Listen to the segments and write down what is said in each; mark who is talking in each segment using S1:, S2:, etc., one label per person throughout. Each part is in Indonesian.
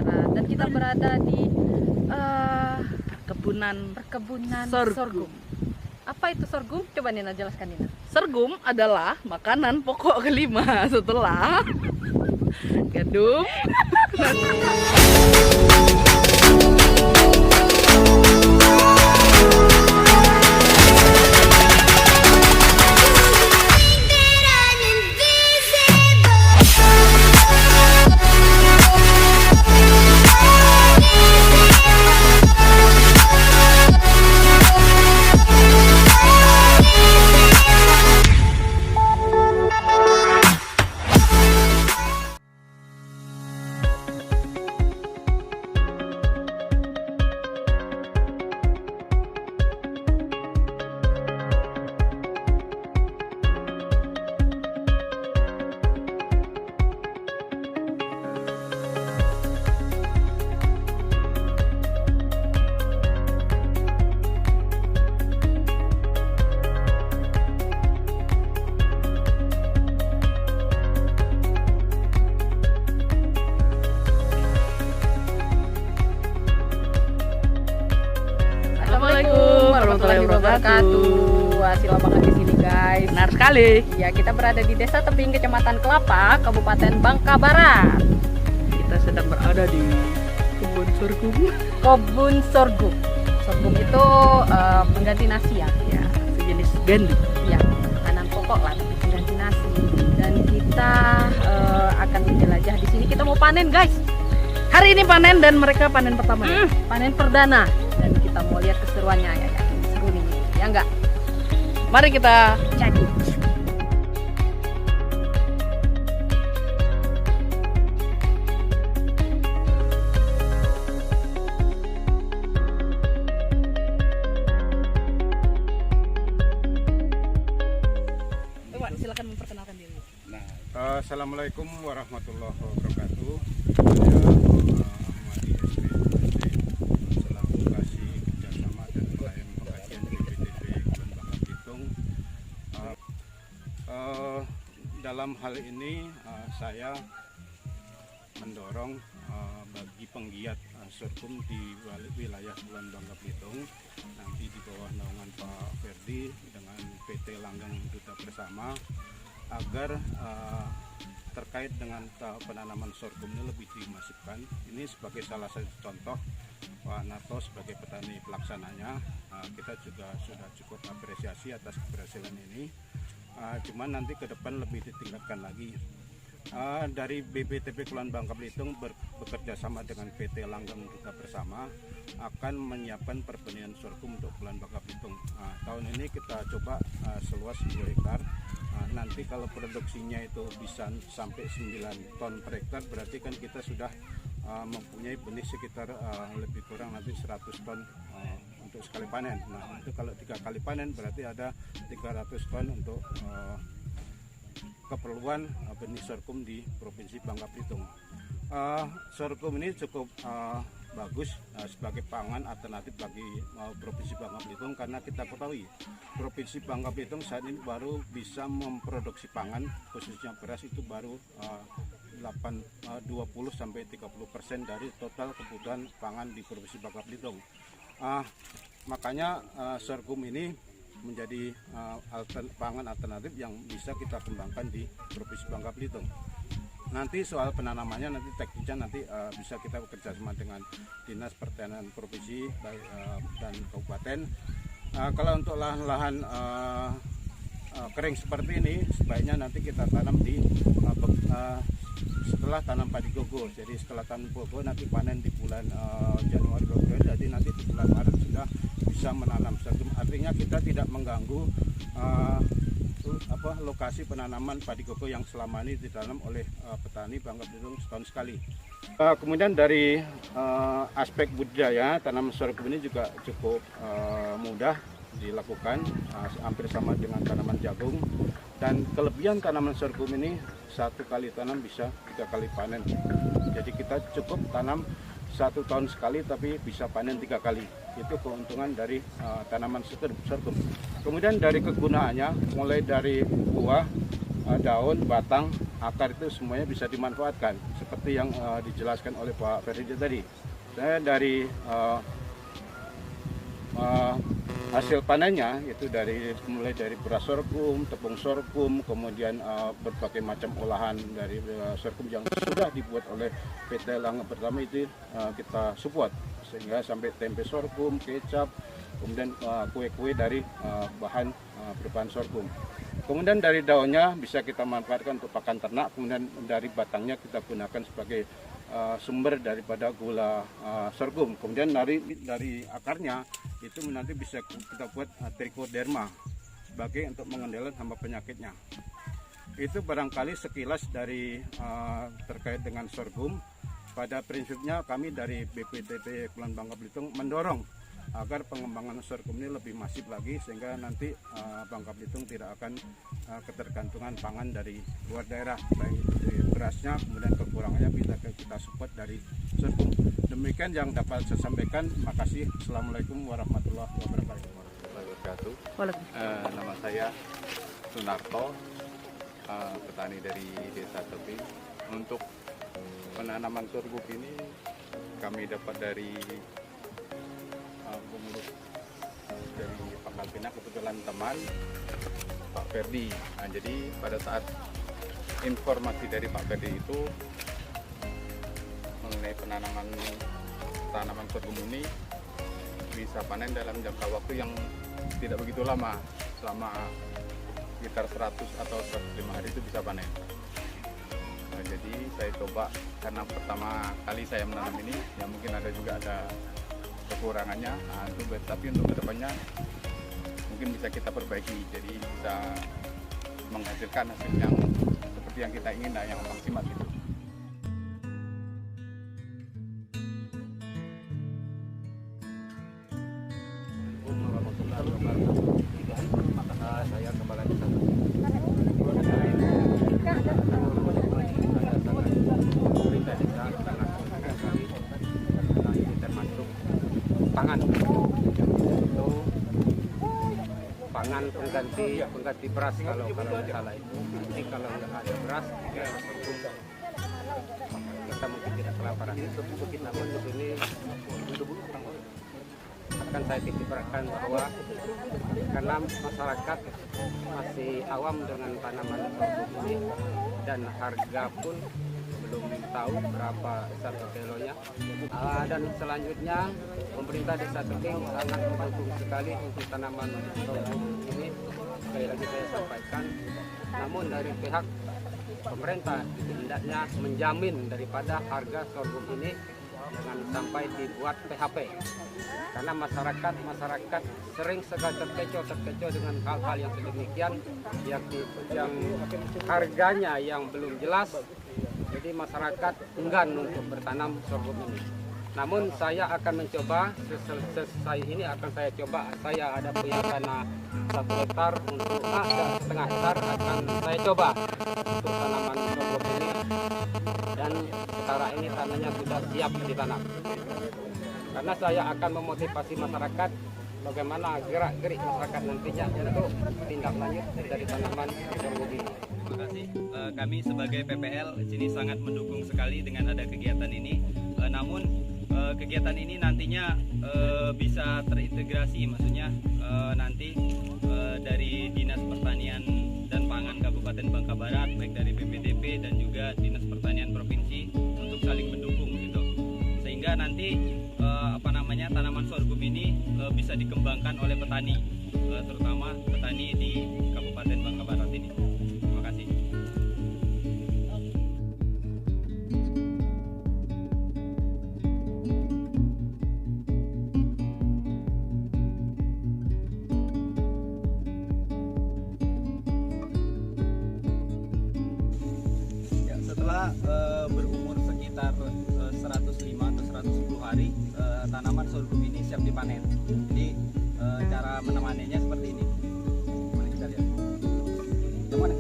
S1: Dan kita berada di
S2: perkebunan
S1: sorghum. Apa itu sorghum? Coba Nina jelaskan, Nina.
S2: Sorghum adalah makanan pokok kelima setelah gandum. Assalamualaikum warahmatullahi wabarakatuh.
S1: Wah, sila banget di sini, guys.
S2: Benar sekali.
S1: Ya, kita berada di Desa Tebing, Kecamatan Kelapa, Kabupaten Bangka Barat.
S2: Kita sedang berada di kebun sorghum.
S1: Kebun sorghum. Sorghum itu pengganti nasi ya.
S2: Ya, sejenis gandum.
S1: Ya, makanan pokok lah, pengganti nasi. Dan kita akan menjelajah di sini. Kita mau panen, guys.
S2: Hari ini panen dan mereka panen pertama.
S1: Panen perdana. Dan kita mau lihat keseruannya ya. Seru nih. Ya enggak?
S2: Mari kita
S1: Jadi.
S2: coba silakan memperkenalkan diri.
S3: Assalamualaikum warahmatullahi wabarakatuh. Saya Ahmadi SPLC selaku Kasih Kerjasama dan Pelayan Pengkajian BPTB Kebun Bangka Belitung. Dalam hal ini saya mendorong bagi penggiat sorghum di wilayah Kebun Bangka Belitung, nanti di bawah naungan Pak Ferdi dengan PT Langgeng Duta Bersama, agar terkait dengan penanaman sorghum ini lebih dimasifkan. Ini sebagai salah satu contoh, Pak Narto sebagai petani pelaksananya, kita juga sudah cukup apresiasi atas keberhasilan ini. Cuman nanti ke depan lebih ditingkatkan lagi. Dari BPTB Kebun Bangka Belitung bekerja sama dengan PT Langgeng Duta Bersama akan menyiapkan perbenihan sorghum untuk Kebun Bangka Belitung. Tahun ini kita coba seluas 2 hektar. Nanti kalau produksinya itu bisa sampai 9 ton per hektar, berarti kan kita sudah mempunyai benih sekitar lebih kurang nanti 100 ton untuk sekali panen. Nah, itu kalau 3 kali panen berarti ada 300 ton untuk keperluan benih sorghum di Provinsi Bangka Belitung. Sorghum ini cukup bagus sebagai pangan alternatif bagi Provinsi Bangka Belitung, karena kita ketahui Provinsi Bangka Belitung saat ini baru bisa memproduksi pangan, khususnya beras itu baru 20-30% dari total kebutuhan pangan di Provinsi Bangka Belitung. Makanya sorghum ini menjadi pangan alternatif yang bisa kita kembangkan di Provinsi Bangka Belitung. Nanti soal penanamannya nanti teknisnya nanti bisa kita bekerja sama dengan Dinas Pertanian Provinsi dan Kabupaten. Kalau untuk lahan-lahan kering seperti ini, sebaiknya nanti kita tanam di setelah tanam padi gogo. Jadi setelah tanam gogo nanti panen di bulan Januari, Februari. Jadi nanti di bulan Maret sudah bisa menanam sorghum. Artinya kita tidak mengganggu lokasi penanaman padi gogo yang selama ini ditanam oleh petani Bangka Belitung setahun sekali. Kemudian dari aspek budidaya, tanaman sorghum ini juga cukup mudah dilakukan, hampir sama dengan tanaman jagung. Dan kelebihan tanaman sorghum ini 1 kali tanam bisa 3 kali panen. Jadi kita cukup tanam 1 tahun sekali tapi bisa panen 3 kali. Itu keuntungan dari tanaman sorghum. Kemudian dari kegunaannya, mulai dari buah, daun, batang, akar itu semuanya bisa dimanfaatkan seperti yang dijelaskan oleh Pak Ferdi tadi. Saya dari hasil panennya itu mulai dari beras sorghum, tepung sorghum, kemudian berbagai macam olahan dari sorghum yang sudah dibuat oleh PT Langga Pertama itu kita support sehingga sampai tempe sorghum, kecap, kemudian kue-kue dari bahan berbahan sorghum. Kemudian dari daunnya bisa kita manfaatkan untuk pakan ternak, kemudian dari batangnya kita gunakan sebagai sumber daripada gula sorghum. Kemudian dari akarnya itu nanti bisa kita buat trichoderma sebagai untuk mengendalikan hama penyakitnya. Itu barangkali sekilas dari terkait dengan sorghum. Pada prinsipnya kami dari BPTP Kepulauan Bangka Belitung mendorong agar pengembangan sorghum ini lebih masif lagi sehingga nanti Bangka Belitung tidak akan ketergantungan pangan dari luar daerah, baik itu dari berasnya, kemudian kekurangannya kita support dari sorghum. Demikian yang dapat saya sampaikan. Makasih. Assalamualaikum warahmatullahi wabarakatuh.
S4: Nama saya Sunarto, petani dari Desa Tebing. Untuk penanaman sorghum ini kami dapat dari pengurus dari Pangkal Pinang, kebetulan teman Pak Ferdi. Nah, jadi pada saat informasi dari Pak Ferdi itu mengenai tanaman sorghum ini bisa panen dalam jangka waktu yang tidak begitu lama, selama sekitar 100 atau 105 hari itu bisa panen. Nah, jadi saya coba karena pertama kali saya menanam ini, ya mungkin ada kekurangannya, tapi untuk kedepannya mungkin bisa kita perbaiki, jadi bisa menghasilkan hasil yang seperti yang kita ingin, yang maksimal gitu. Saya Kepala Desa termasuk pangan itu pangan pengganti beras kalau salah itu. Nanti kalau nggak ada beras ya kita mungkin tidak kelaparan. Itu kita di sini akan saya titik-beratkan bahwa karena masyarakat masih awam dengan tanaman sorghum ini dan harga pun belum tahu berapa satu kilonya. Dan selanjutnya pemerintah Desa Tebing sangat mendukung sekali untuk tanaman sorghum ini. Sekali lagi saya sampaikan, namun dari pihak pemerintah hendaknya menjamin daripada harga sorghum ini jangan sampai dibuat PHP, karena masyarakat sering sekali terkecoh dengan hal-hal yang sedemikian yang harganya yang belum jelas, jadi masyarakat enggan untuk bertanam sorghum ini. Namun saya akan mencoba, selesai ini akan saya coba, saya ada punya tanah 1 hektar untuk setengah hektar akan saya coba untuk tanaman sorghum ini, dan sekarang ini tanahnya sudah siap ditanam. Karena saya akan memotivasi masyarakat bagaimana gerak-gerik masyarakat nantinya untuk tindak lanjut dari tanaman sorghum ini.
S5: Terima kasih. Kami sebagai PPL sini sangat mendukung sekali dengan ada kegiatan ini. Namun kegiatan ini nantinya bisa terintegrasi, maksudnya nanti dari Dinas Pertanian dan Pangan Kabupaten Bangka Barat, baik dari BPTP dan juga Dinas Pertanian Provinsi untuk saling mendukung gitu. Sehingga nanti tanaman sorghum ini bisa dikembangkan oleh petani, terutama petani di Kabupaten Bangka Barat ini. Terima kasih. Ya, setelah berumur sekitar 105 atau 110 hari, tanaman sorghum ini siap dipanen. Jadi cara menemaninya seperti ini. Mari kita lihat. Yang mana?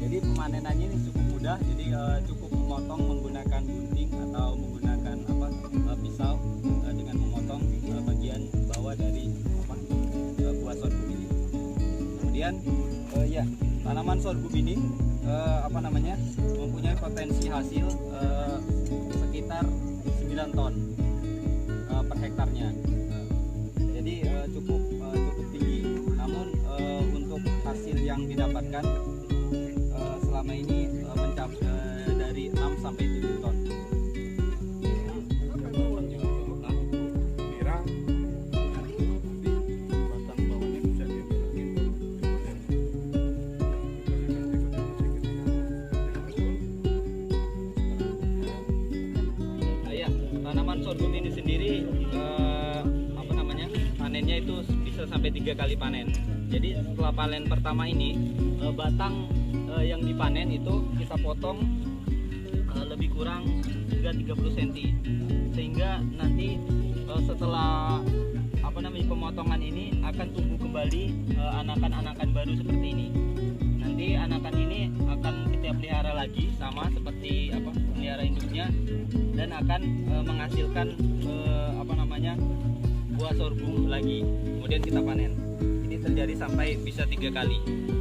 S5: Jadi pemanenannya ini cukup mudah. Jadi cukup memotong menggunakan gunting atau menggunakan pisau dengan memotong Dan ya, tanaman sorghum ini mempunyai potensi hasil sekitar 9 ton per hektarnya. Jadi cukup tinggi. Namun untuk hasil yang didapatkan selama ini mencapai dari 6 sampai 7 ton. Tanaman sorghum ini sendiri panennya itu bisa sampai 3 kali panen. Jadi setelah panen pertama ini batang yang dipanen itu kita potong lebih kurang hingga 30 cm, sehingga nanti setelah pemotongan ini akan tumbuh kembali anakan-anakan baru seperti ini. Nanti anakan ini akan kita pelihara lagi sama seperti pelihara induknya, dan akan menghasilkan buah sorghum lagi, kemudian kita panen. Ini terjadi sampai bisa 3 kali.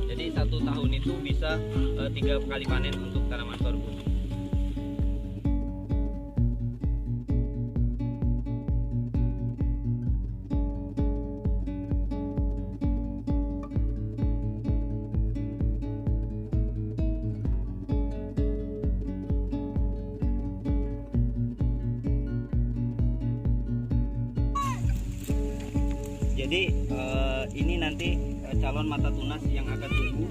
S5: Jadi 1 tahun itu bisa 3 kali panen untuk tanaman sorghum. Jadi ini nanti calon mata tunas yang akan tumbuh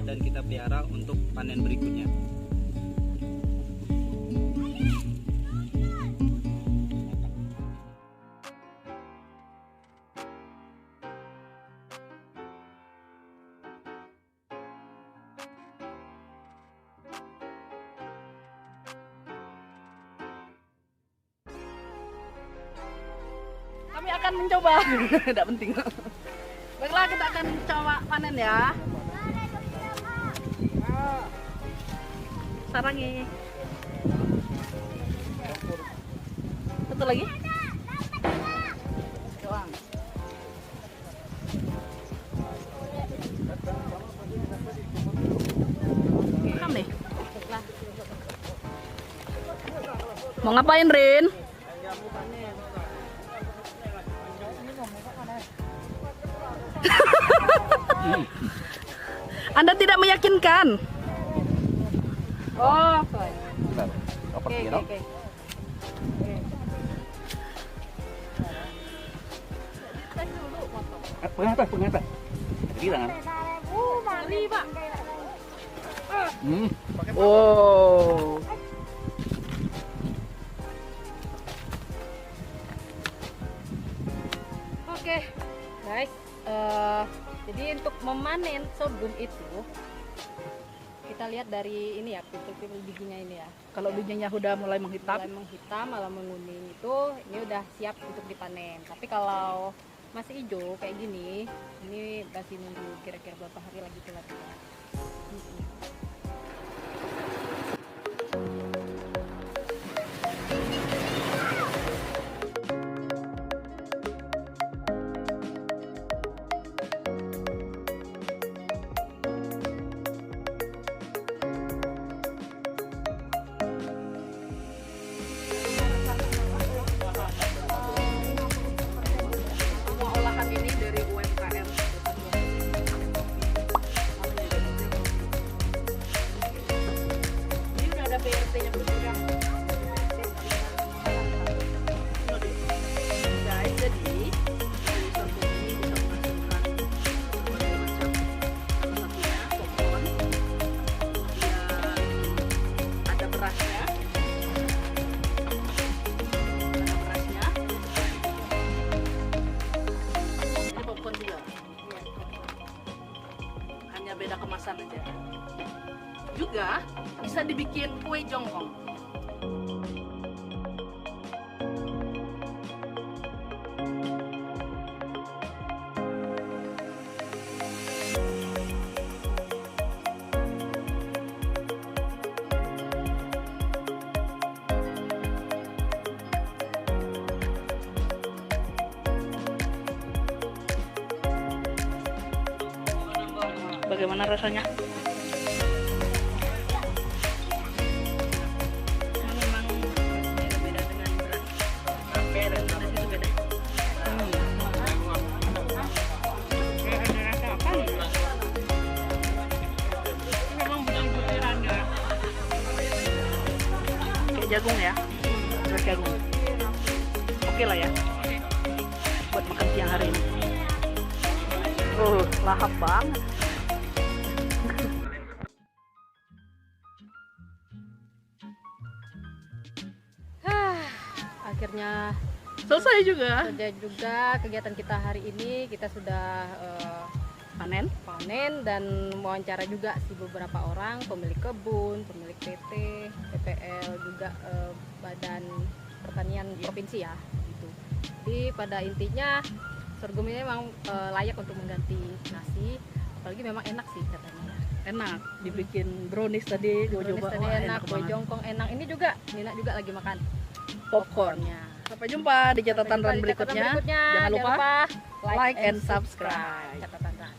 S5: dan kita pelihara untuk panen berikutnya.
S1: Kami akan mencoba. Tidak penting. Baiklah, kita akan coba panen ya. Sarangi. Satu lagi. Doang. Rekam nih. Mau ngapain, Rin? Anda tidak meyakinkan. Oh, oke.
S2: Pengen apa? Jadi tangan.
S1: Mari, Pak.
S2: Oh.
S1: Oke, guys. Jadi untuk memanen sorghum itu kita lihat dari ini ya, pipil-pipil bijinya ini ya.
S2: Kalau bijinya udah mulai menghitam,
S1: malah menguning itu ini udah siap untuk dipanen. Tapi kalau masih hijau kayak gini, ini masih nunggu kira-kira berapa hari lagi telat. Ini dari UMKM. Ini udah ada PRT-nya belum ya? Guys, jadi dari sorghum ini bisa menghasilkan berbagai macam. Salah satunya popcorn. Kemudian ada berasnya. Beda kemasan aja. Juga bisa dibikin kue jongkong.
S2: Bagaimana rasanya? Memang beda dengan beras. Beda, nasi itu beda. Ada rasa apa nih? Memang butir-butiran ya. Kayak jagung ya? Beras jagung. Oke lah ya. Buat makan siang hari ini. Lahap banget.
S1: Akhirnya
S2: Selesai juga.
S1: sudah juga kegiatan kita hari ini. Kita sudah
S2: Panen.
S1: panen dan wawancara juga sih beberapa orang, pemilik kebun, pemilik PT, PPL, juga Badan Pertanian Provinsi ya gitu. Jadi pada intinya sorghum ini memang layak untuk mengganti nasi, apalagi memang enak sih katanya ya.
S2: Enak. Dibikin brownies tadi. Gue
S1: Brownies
S2: coba.
S1: tadi
S2: Wah,
S1: enak, kue
S2: banget.
S1: jongkong enak. Ini juga Nina juga lagi makan
S2: Popcornnya. Sampai jumpa di catatan
S1: Sampai jumpa
S2: run
S1: di catatan
S2: berikutnya. Jangan lupa
S1: like
S2: like and subscribe.
S1: Catatan run.